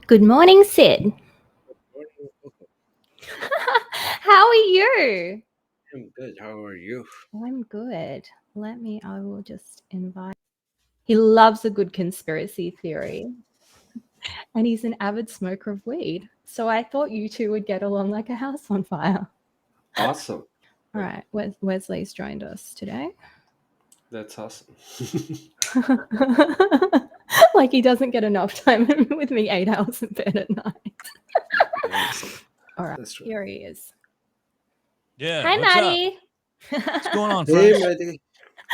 Good morning, Sid. Morning, Coco. How are you? I'm good. How are you? I'm good. I will just invite. He loves a good conspiracy theory, and he's an avid smoker of weed. So I thought you two would get along like a house on fire. Awesome. All right, Wesley's joined us today. That's awesome. Like he doesn't get enough time with me 8 hours in bed at night. That's, All right, that's right. here he is. Yeah. Hi, what's up? Matty. What's going on, Hey, friends? Matty.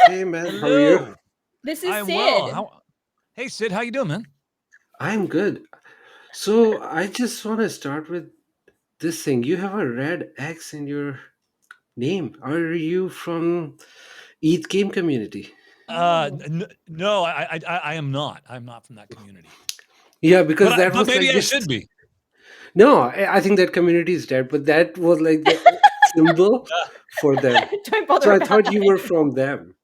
Hey, man. How are you? Hello. This is I'm Sid. well. Hey, Sid, how you doing, man? I'm good. So I just want to start with this thing. You have a red X in your name. Are you from Eat Game community? Oh. No, I am not. I'm not from that community. Yeah, because that But was maybe like I this. should be. No, I think that community is dead, but that was like the symbol for them. Don't bother So I about thought that you were anymore. from them.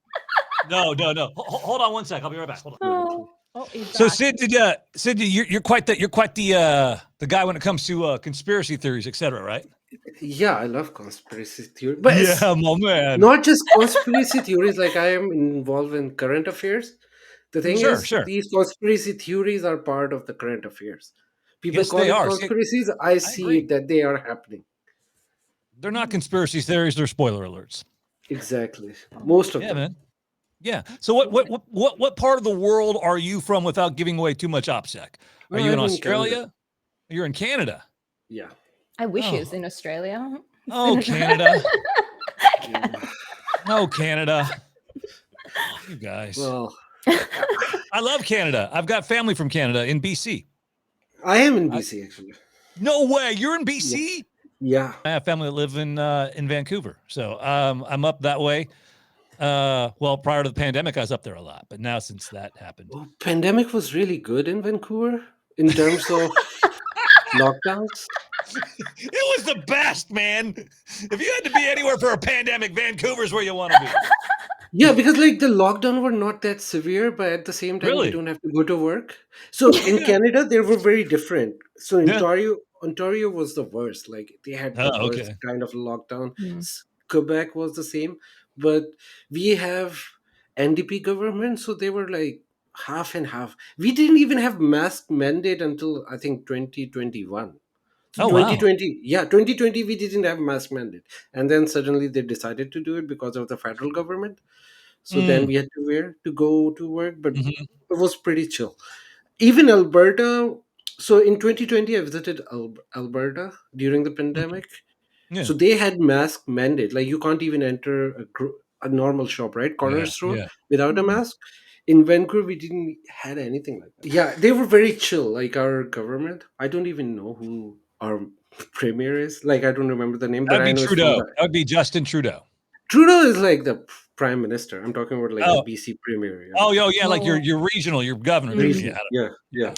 No. Hold on one sec. I'll be right back. Hold on. He's So, back. Sid, you're quite the guy when it comes to conspiracy theories, etc. Right? Yeah, I love conspiracy theory, but it's Yeah, my man. not just conspiracy theories. Like I am involved in current affairs. The thing Sure. is, these conspiracy theories are part of the current affairs. People Yes, call they it are. See, conspiracies. I I see agree. it that they are happening. They're not conspiracy theories. They're spoiler alerts. Exactly. Most of Yeah, them. man. Yeah. So what part of the world are you from without giving away too much OPSEC? Are you in I'm in Canada. Australia? You're in Canada. Yeah. I wish he Oh. was in Australia. Oh, Canada. Yeah. Oh, Canada. You guys. Well, I love Canada. I've got family from Canada in BC. I am in BC actually. No way. You're in BC? Yeah. I have family that live in Vancouver. So I'm up that way. Well, prior to the pandemic, I was up there a lot, but now since that happened. Well, pandemic was really good in Vancouver in terms of lockdowns. It was the best, man. If you had to be anywhere for a pandemic, Vancouver's where you want to be. Yeah, because like the lockdown were not that severe, but at the same time, you Really? don't have to go to work. So in Canada, they were very different. So Yeah. Ontario was the worst. Like they had the Oh, worst okay. kind of lockdown. Hmm. Quebec was the same, but we have NDP government, so they were like half and half. We didn't even have mask mandate until I think 2021. So Oh, wow. 2020, yeah, 2020 we didn't have mask mandate, and then suddenly they decided to do it because of the federal government. So then Mm. we had to wear to go to work, but Mhm. it was pretty chill. Even Alberta. So in 2020, I visited Alberta during the pandemic. Yeah. So they had mask mandate. Like you can't even enter a normal shop, right? Corner store Yeah. without a Mm. mask. In Vancouver, we didn't had anything like that. Yeah, they were very chill. Like our government, I don't even know who our premier is. Like I don't remember the name, but That'd I be know it's from Trudeau. the That would be Justin Trudeau. Trudeau is like the prime minister. I'm talking about like the Oh, BC premier. Yeah. yeah, like Oh. your regional, your governor. Mm. Regional. Yeah.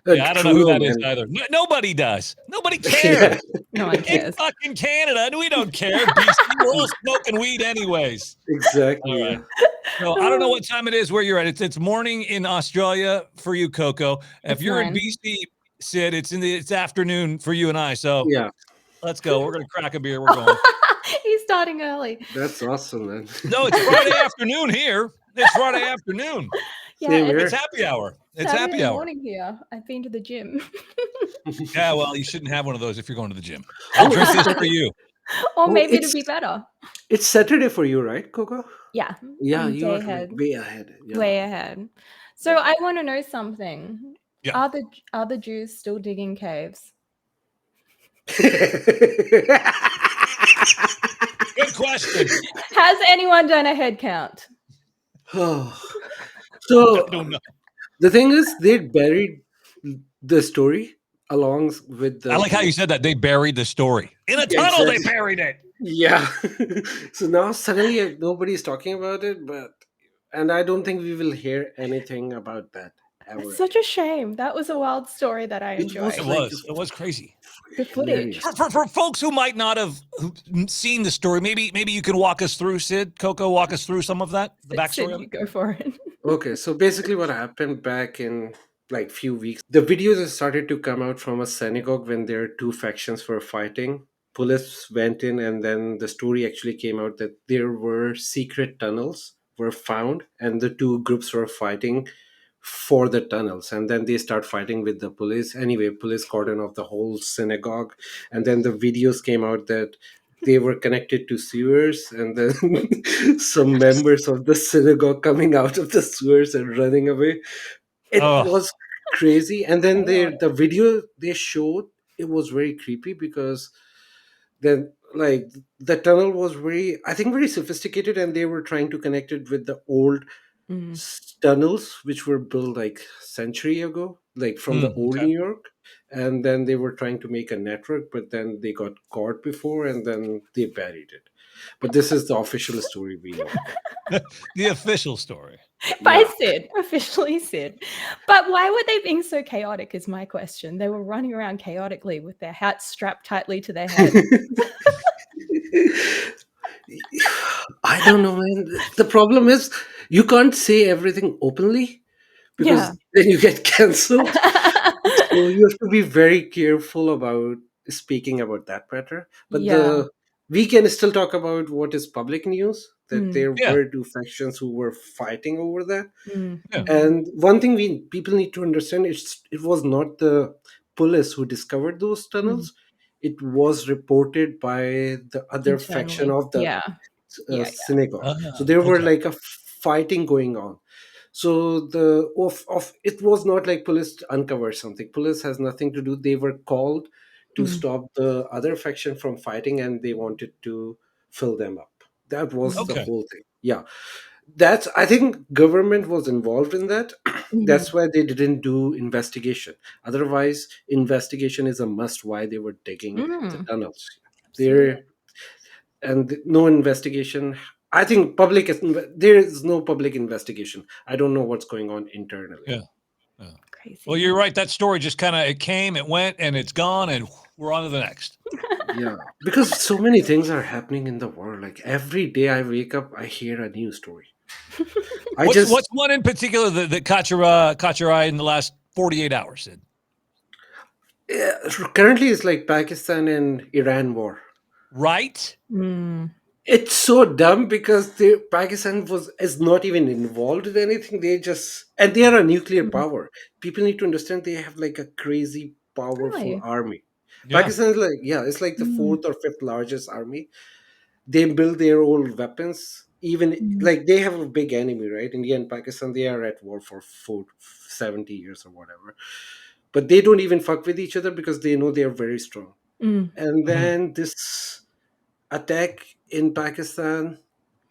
Yeah, I don't know who Trudeau, that is man. either. Nobody does. Nobody Yeah. cares. No one In cares. fucking Canada, and we don't care. BC, we're all smoking weed anyways. Exactly. All Yeah. right. So I don't know what time it is where you're at. It's morning in Australia for you, Coco. If It's you're 9. in BC, Sid, it's afternoon for you and I. So Yeah. let's go. We're gonna crack a beer. We're going. He's starting early. That's awesome, man. No, it's Friday afternoon here. It's Friday afternoon. Yeah, Same it's It's here. happy hour. It's Saturday happy hour. morning here. I've been to the gym. Yeah, well, you shouldn't have one of those if you're going to the gym. I'll drink this for you. Or Oh, maybe it's it'll be better. it's Saturday for you, right, Coco? Yeah. Yeah, I'm you day are like ahead. way ahead. Yeah. Way ahead. So I want to know something. Yeah. Are the Jews still digging caves? Good question. Has anyone done a head count? So I don't know. the thing is, they buried the story along with I the. like how you said that. They buried the story. In a Yeah, tunnel, they exactly. buried it. Yeah. So now suddenly nobody's talking about it, and I don't think we will hear anything about that ever. It's such a shame. That was a wild story that I It was enjoyed. like It was crazy. The footage. hilarious. For folks who might not have seen the story, maybe you can walk us through, Sid, Coco, walk us through some of that, the backstory Sid, of you it. go for it. Okay, so basically what happened back in like few weeks, the videos that started to come out from a synagogue when their two factions were fighting. Police went in, and then the story actually came out that there were secret tunnels were found, and the two groups were fighting for the tunnels, and then they start fighting with the police. Anyway, police cordon off the whole synagogue, and then the videos came out that they were connected to sewers, and then some members of the synagogue coming out of the sewers and running away. It Oh, was crazy. And then Chaotic. the video they showed, it was very creepy, because then, like, the tunnel was very, I think, very sophisticated, and they were trying to connect it with the old Mm. tunnels which were built like century ago, like from the old okay. New York. And then they were trying to make a network, but then they got caught before, and then they buried it. But this is the official story we know. The official story. By Yeah. Sid, officially Sid. But why were they being so chaotic is my question. They were running around chaotically with their hats strapped tightly to their head. I don't know, man. The problem is you can't say everything openly, Yeah. because then you get cancelled. So you have to be very careful about speaking about that matter. But Yeah. we can still talk about what is public news, that Mm, there Yeah. were two factions who were fighting over that. Yeah. And one thing we people need to understand is it was not the police who discovered those mm. tunnels. It was reported by the other faction Internally. of the Yeah. Yeah. synagogue. So Ah, there were okay. like a fighting going on. So the of it was not like police uncovered something. Police has nothing to do. They were called to Mm, stop the other faction from fighting, and they wanted to fill them up. That was mm, the Okay. whole thing. Yeah, that's, I think government was involved in that. mhm, That's why they didn't do investigation. Otherwise, investigation is a must. Why they were digging the mm. tunnels Absolutely. there, and no investigation. I think there is no public investigation. I don't know what's going on internally. Yeah. Yeah. Well, Crazy. you're right. That story just kind of it came, it went, and it's gone, and we're on to the next. Yeah, because so many things are happening in the world. Like every day I wake up, I hear a new story. I just What's one in particular that caught your eye in the last 48 hours, Sid? yeah, currently it's like Pakistan and Iran war. Right? Mm, It's so dumb because Pakistan was is not even involved in anything. They just, and they are a nuclear mm. power. People need to understand they have like a crazy powerful Really? army. Yeah. Pakistan is like, yeah, it's like the Mm, fourth or fifth largest army. They build their own weapons. Even mm, like they have a big enemy, right? India and Pakistan, they are at war for 70 years or whatever. But they don't even fuck with each other because they know they are very strong. mm, And Mhm. then this attack in Pakistan,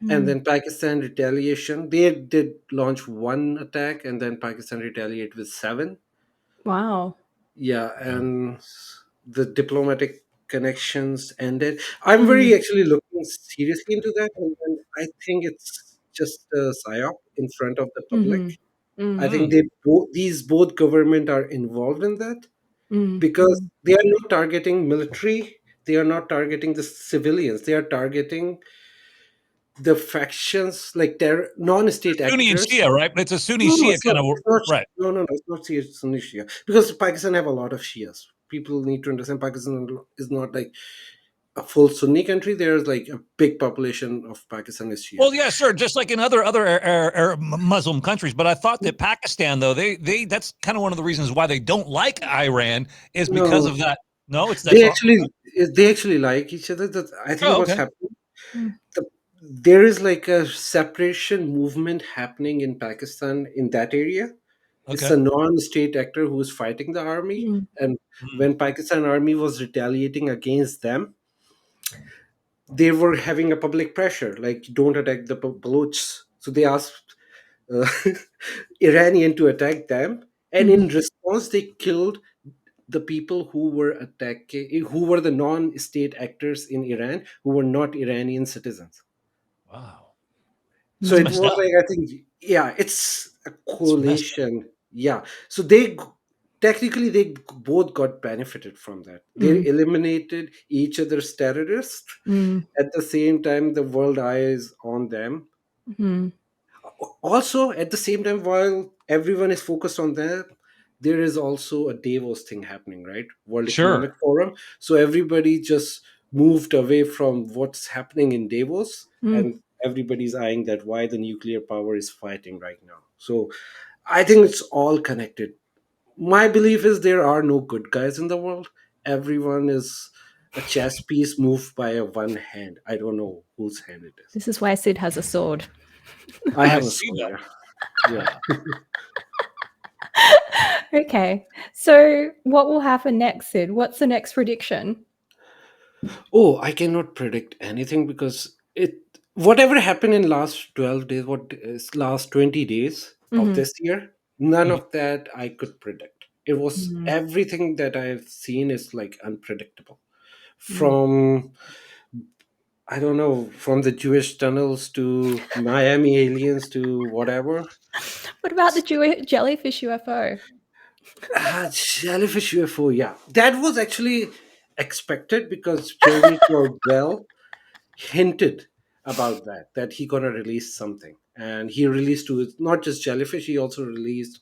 and mm. then Pakistan retaliation. They did launch one attack, and then Pakistan retaliate with seven. Wow. Yeah, Yeah. and the diplomatic connections ended. I'm Mm, very actually looking seriously into that, and I think it's just a psyop in front of the public. mhm, mm, I think Mm. these both government are involved in that, mm, because mm, they are not targeting military. They are not targeting the civilians. They are targeting the factions, like non-state Sunni and actors. Shia, right? It's a Sunni No, no, Shia it's not. kind of It's not. right. No, no, no. It's not Sunni Shia, because Pakistan have a lot of Shias. People need to understand Pakistan is not like a full Sunni country. There's like a big population of Pakistan is Shia. Well, yeah, sure. Just like in other Muslim countries, but I thought that Pakistan, though, they that's kind of one of the reasons why they don't like Iran is because No, of that. No, it's that's they wrong. actually they actually like each other. That I think Oh, what's okay, happening. mm, The, there is like a separation movement happening in Pakistan in that area. It's okay. a non-state actor who is fighting the army, mm, and Mm. when Pakistan army was retaliating against them, they were having a public pressure like don't attack the Balochs. So they asked uh, Iranian to attack them, and mhm, in response they killed the people who were attacking, who were the non-state actors in Iran, who were not Iranian citizens. Wow, So that's mm, it messed was up. like, I think, yeah, it's a It's messed up. coalition. Yeah. So technically they both got benefited from that. They mm, eliminated each other's terrorists. mm, At the same time, the world eyes on them. mm, Also, at the same time, while everyone is focused on them, there is also a Davos thing happening, right? World Sure. Economic Forum. So everybody just moved away from what's happening in Davos, Mm. and everybody's eyeing that why the nuclear power is fighting right now. So I think it's all connected. My belief is there are no good guys in the world. Everyone is a chess piece moved by a one hand. I don't know whose hand it is. This is why Sid has a sword. I I have a see sword. that. Yeah. Okay. So what will happen next, Sid? What's the next prediction? Oh, I cannot predict anything because it whatever happened in last 12 days, what is last 20 days of Mhm. this year, none Mhm. of that I could predict. It was Mm. everything that I've seen is like unpredictable. Mm. From I don't know, from the Jewish tunnels to Miami aliens to whatever. What about the jellyfish UFO? Jellyfish UFO, yeah. That was actually expected because Jeremy Corbell hinted about that he gonna release something, and he released to not just jellyfish, he also released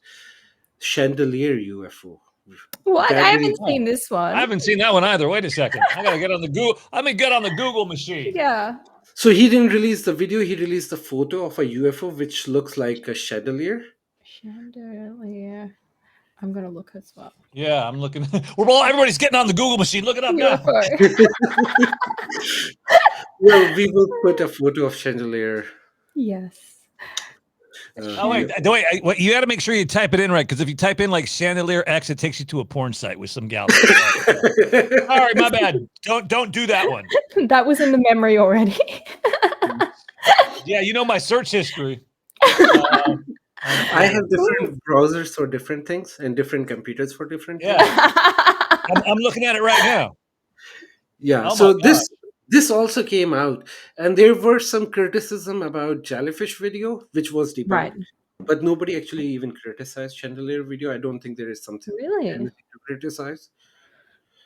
chandelier UFO. What? I That haven't didn't. Oh, seen this I one. haven't seen that one either. Wait a second. I gotta get on the Google. Let me get on the Google machine. Yeah. So he didn't release the video, he released the photo of a UFO which looks like a chandelier. Chandelier. I'm gonna look as well. Yeah, I'm looking. We're all everybody's getting on the Google machine. Look it up now. UFO. Well, we will put a photo of chandelier Yes. Oh wait, UFO. wait. Wait, you got to make sure you type it in right because if you type in like chandelier X, it takes you to a porn site with some gal. Sorry, my bad. Don't do that one. That was in the memory already. Yeah, you know my search history. I have Ooh. different browsers for different things and different computers for different Yeah, things. I'm looking at it right now. Yeah, Oh my so god. this also came out, and there were some criticism about jellyfish video, which was Right. debunked, but nobody actually even criticized chandelier video. I don't think there is something Really? anything to criticize.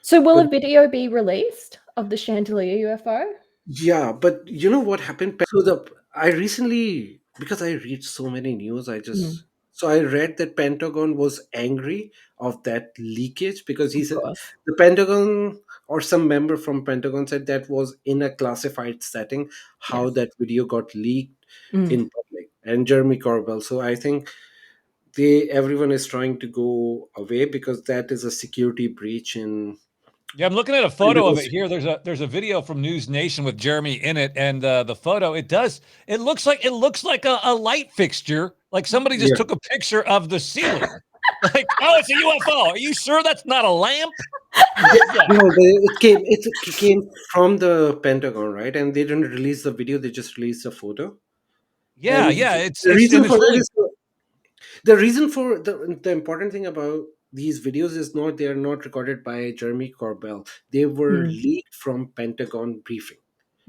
So will But a video be released of the chandelier UFO? yeah, but you know what happened? So the I recently, because I read so many news, Mm, I read that Pentagon was angry of that leakage because he of said course. the Pentagon or some member from Pentagon said that was in a classified setting how Yes. that video got leaked Mm. in public, and Jeremy Corbell. So I think they everyone is trying to go away because that is a security breach in Yeah, I'm looking at a photo Pentagon. of it here. There's a video from News Nation with Jeremy in it, and the photo it looks like a light fixture, like somebody just Yeah. took a picture of the ceiling. Like, oh, it's a UFO. Are you sure that's not a lamp? What is that? No, it came from the Pentagon, right? And they didn't release the video; they just released a photo. Yeah, And yeah. the It's and reason it's for that really is the reason for the important thing about these videos is not they are not recorded by Jeremy Corbell. They were Mm, leaked from Pentagon briefing.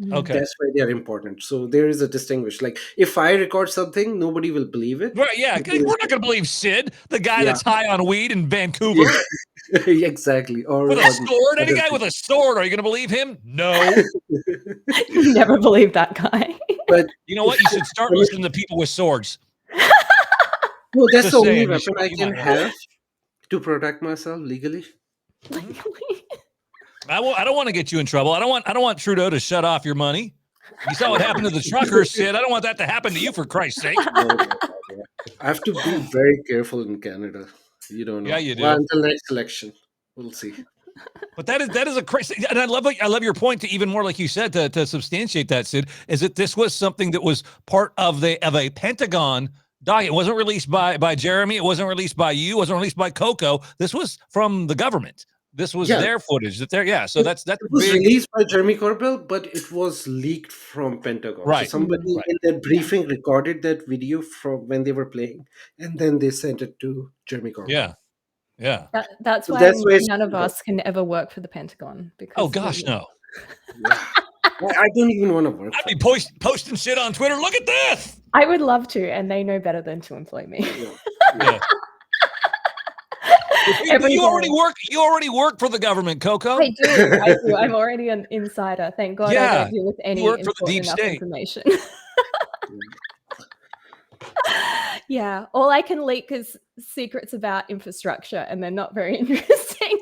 mm. okay. That's why they are important. So there is a distinguish. Like if I record something, nobody will believe it. Right, yeah. Because We're not gonna believe Sid, the guy yeah, that's high on weed in yeah, Vancouver exactly. with Or a on sword. Any other guy with things. a sword, are you gonna believe him? No. Never believe that guy. But You know if what? You should start listening to people with swords. no, that's the Just only saying, weapon I you can might want to. have to protect myself legally. I don't want to get you in trouble. I don't want Trudeau to shut off your money. You saw what happened to the truckers, Sid. I don't want that to happen to you, for Christ's sake. No, no, no, yeah. I have to be very careful in Canada. You don't Yeah, know. you Well, do. until next election, we'll see. But that is a crazy, and I love your point to even more, like you said, to substantiate that, Sid, is that this was something that was part of a Pentagon document. It wasn't released by Jeremy. It wasn't released by you. It wasn't released by Coco. This was from the government. This was Yeah, their footage that they're yeah. So it, that's it was big. released by Jeremy Corbell, but it was leaked from Pentagon. So Right, Mm, somebody right. in that yeah. briefing recorded that video from when they were playing, and then they sent it to Jeremy Corbell. Yeah, yeah. That's So why that's why it's none of Pentagon. us can ever work for the Pentagon Oh because gosh, no. Yeah. I don't even want to work I'd for be them. posting shit on Twitter. Look at this. I would love to, and they know better than to employ me. Yeah. Yeah. Every You already day. work. You already work for the government, Coco. I do. I do. I'm already an insider. Thank God I Yeah, don't deal with you any work for the important deep enough state. information. Yeah, all I can leak is secrets about infrastructure, and they're not very interesting.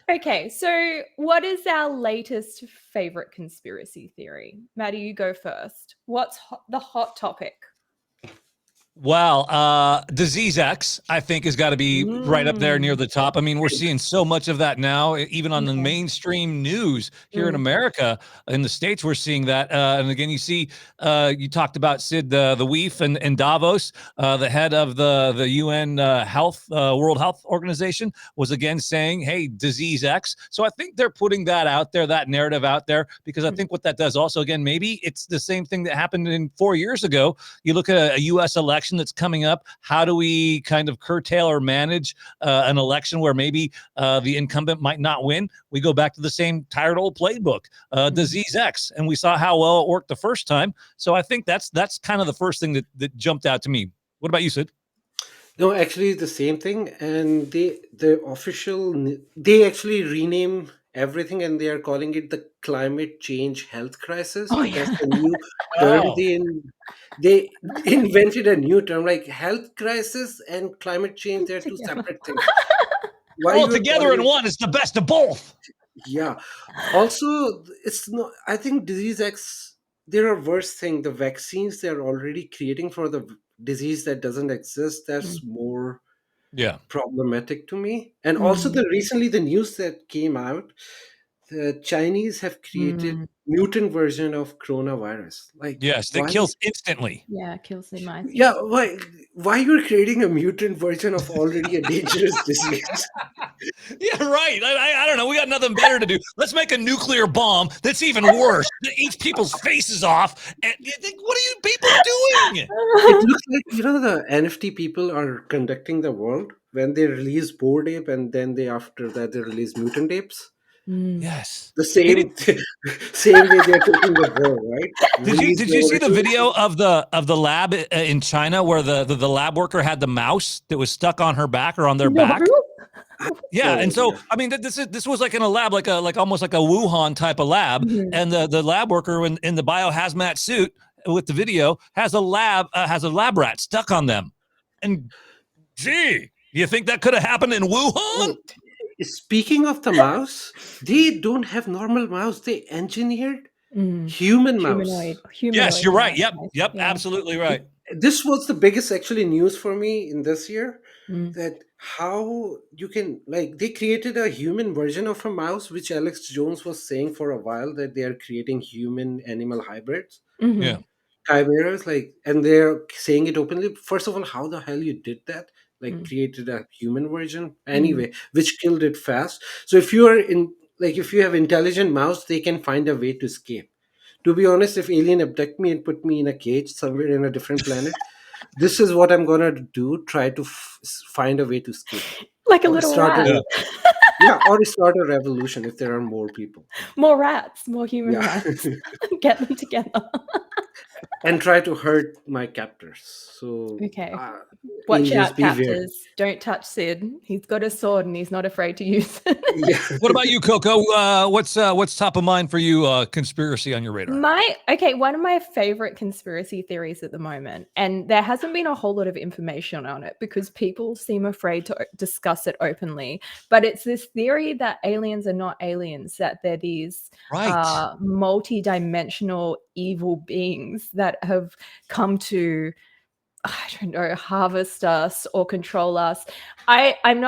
Okay, so what is our latest favorite conspiracy theory? Maddie, you go first. What's the hot topic? Well, Disease X, I think, has got to be right up there near the top. I mean, we're seeing so much of that now, even on the mainstream news here in America. In the States, we're seeing that. And again, you see, you talked about Sid, the Weef and Davos, the head of the UN World Health Organization, was again saying, hey, Disease X. So I think they're putting that out there, that narrative out there, because I think what that does also, again, maybe it's the same thing that happened 4 years ago. You look at a U.S. election that's coming up. How do we kind of curtail or manage an election where maybe the incumbent might not win? We go back to the same tired old playbook, Disease X, and we saw how well it worked the first time. So I think that's kind of the first thing that jumped out to me. What about you, Sid? No, actually the same thing, and they actually rename everything, and they are calling it the climate change health crisis. Oh, That's yeah. the new term. They invented a new term like health crisis and climate change. They're two Together. separate things. Why All you're together calling in it? one is the best of both. Yeah. Also, it's not. I think disease X. There are worse things. The vaccines they're already creating for the disease that doesn't exist. That's more Yeah. problematic to me. And also the news that came out, the Chinese have created mutant version of coronavirus. Like Yes, that why? kills instantly. Yeah, kills the mice. Yeah, why you're creating a mutant version of already a dangerous disease? Yeah, right. I don't know. We got nothing better to do. Let's make a nuclear bomb that's even worse. That eats people's faces off. And you think, what are you people doing? It looks like the NFT people are conducting the world when they release Bored Ape and then they after that they release Mutant Apes. Yes. The Hey, same same way they're taking the war, right? Release did the you see the original. video of the lab in China where the lab worker had the mouse that was stuck on her back or on their No. back? Yeah, No and so idea. I mean, this was like in a lab, like almost like a Wuhan type of lab, and the lab worker in the biohazmat suit with the video has a lab rat stuck on them, and gee, you think that could have happened in Wuhan? Speaking of the mouse, they don't have normal mouse. They engineered human mouse. Yes, Humanoid you're right. mouse. Yep, Yeah. absolutely right. This was the biggest actually news for me in this year, Mm. that how you can, like, they created a human version of a mouse, which Alex Jones was saying for a while that they are creating human animal hybrids, Yeah. chimeras, like, and they're saying it openly. First of all, how the hell you did that? Like, Mm. created a human version anyway, which killed it fast. So if you are in, like, if you have intelligent mouse, they can find a way to escape. To be honest, if alien abduct me and put me in a cage somewhere in a different planet, this is what I'm gonna do: try to find a way to escape, Like a or little start rat. Yeah. a yeah, or start a revolution if there are more people. More rats, more human Yeah, rats. Get them together. and try to hurt my captors. So, Okay. Watch aliens, out, beware. captors. Don't touch Sid. He's got a sword and he's not afraid to use it. Yeah. What about you, Coco? What's top of mind for you? Conspiracy on your radar? One of my favorite conspiracy theories at the moment, and there hasn't been a whole lot of information on it because people seem afraid to discuss it openly, but it's this theory that aliens are not aliens, that they're these Right. multi-dimensional evil beings that have come to, I don't know, harvest us or control us. I am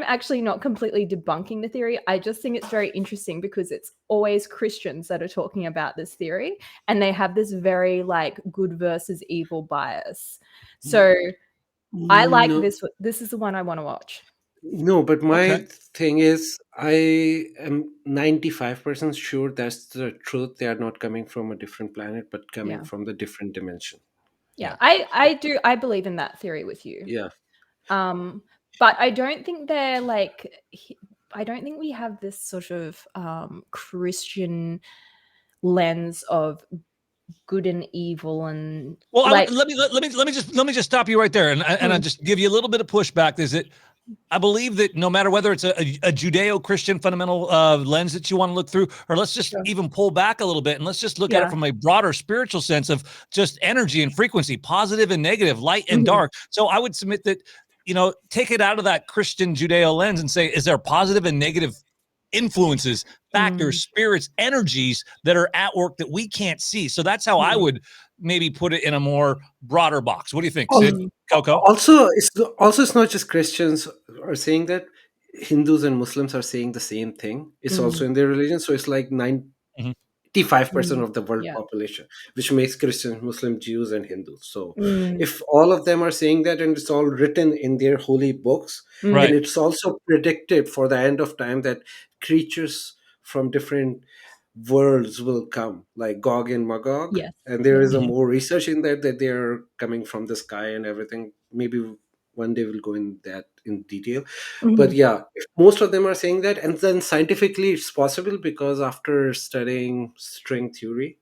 actually not completely debunking the theory. I just think it's very interesting because it's always Christians that are talking about this theory, and they have this very like good versus evil bias. So I like No, this. This is the one I want to watch. no, but Okay. my thing is, I am 95% sure that's the truth. They are not coming from a different planet, but coming Yeah. from the different dimension. Yeah, I believe in that theory with you. Yeah. But I don't think they're like I don't think we have this sort of Christian lens of good and evil and Well, like let me just stop you right there, and I just give you a little bit of pushback. Is that I believe that no matter whether it's a Judeo-Christian fundamental lens that you want to look through, or let's just even pull back a little bit and let's just look at it from a broader spiritual sense of just energy and frequency, positive and negative, light and dark. So I would submit that, take it out of that Christian Judeo lens and say, is there positive and negative influences, factors, spirits, energies that are at work that we can't see? So that's how I would maybe put it in a more broader box. What do you think, Sid? Coco? It's not just Christians are saying that. Hindus and Muslims are saying the same thing. It's also in their religion. So it's like 95% of the world population, which makes Christians, Muslims, Jews, and Hindus. So if all of them are saying that, and it's all written in their holy books, and it's also predicted for the end of time that creatures from different worlds will come, like Gog and Magog. And there is a more research in that they are coming from the sky and everything. Maybe one day we'll go in that in detail. But yeah, if most of them are saying that, and then scientifically it's possible, because after studying string theory,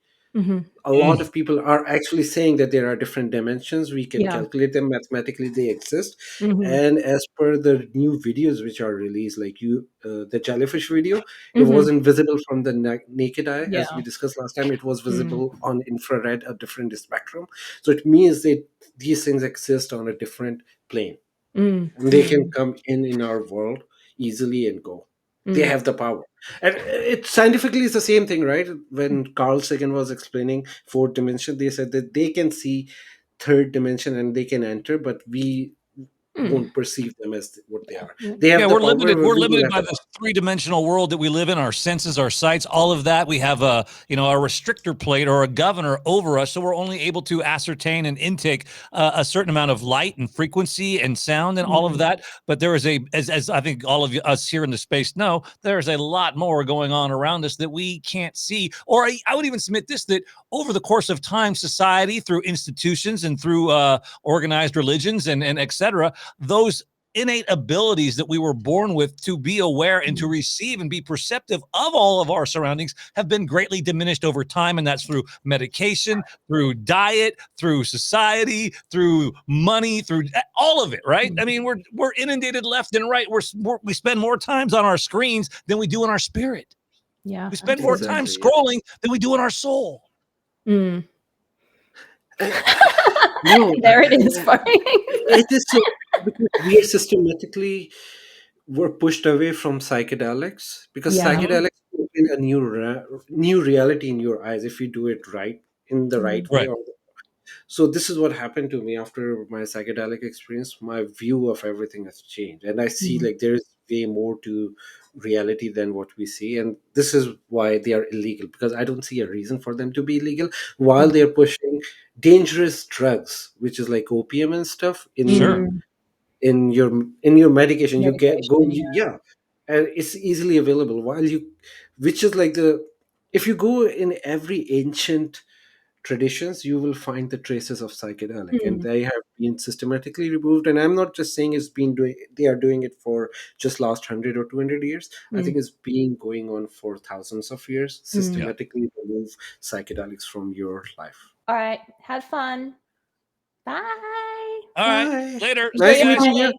a lot of people are actually saying that there are different dimensions. We can calculate them mathematically, they exist. And as per the new videos which are released, like the jellyfish video, it wasn't visible from the naked eye, as we discussed last time. It was visible on infrared, a different spectrum. So it means that these things exist on a different plane, and they can come in our world easily and go. They have the power. And it scientifically is the same thing, right? When Carl Sagan was explaining fourth dimension, they said that they can see third dimension and they can enter, but we won't perceive them as what they are. They have the we're power. limited. We're We don't limited have by the this three-dimensional world that we live in. Our senses, our sights, all of that. We have a restrictor plate or a governor over us, so we're only able to ascertain and intake a certain amount of light and frequency and sound and all of that. But there is as I think all of us here in the space know, there is a lot more going on around us that we can't see. Or I would even submit this, that over the course of time, society, through institutions and through organized religions and et cetera, those innate abilities that we were born with to be aware and to receive and be perceptive of all of our surroundings have been greatly diminished over time. And that's through medication, through diet, through society, through money, through all of it, right? I mean, we're inundated left and right. We spend more times on our screens than we do in our spirit. Yeah. We spend more time scrolling than we do in our soul. No, There it is. it is so, because we are systematically were pushed away from psychedelics, because psychedelics open a new reality in your eyes if you do it right, in the right way. Right. So this is what happened to me after my psychedelic experience. My view of everything has changed, and I see like there is way more to reality than what we see. And this is why they are illegal, because I don't see a reason for them to be illegal while they're pushing dangerous drugs, which is like opium and stuff, Sure. in your medication. You get go yeah, and it's easily available, while you, which is like the, if you go in every ancient traditions, you will find the traces of psychedelic, and they have been systematically removed. And I'm not just saying they are doing it for just last 100 or 200 years. I think it's been going on for thousands of years, systematically remove psychedelics from your life. All right. Have fun. Bye. All right. Bye. Later. Nice See you guys. meeting you.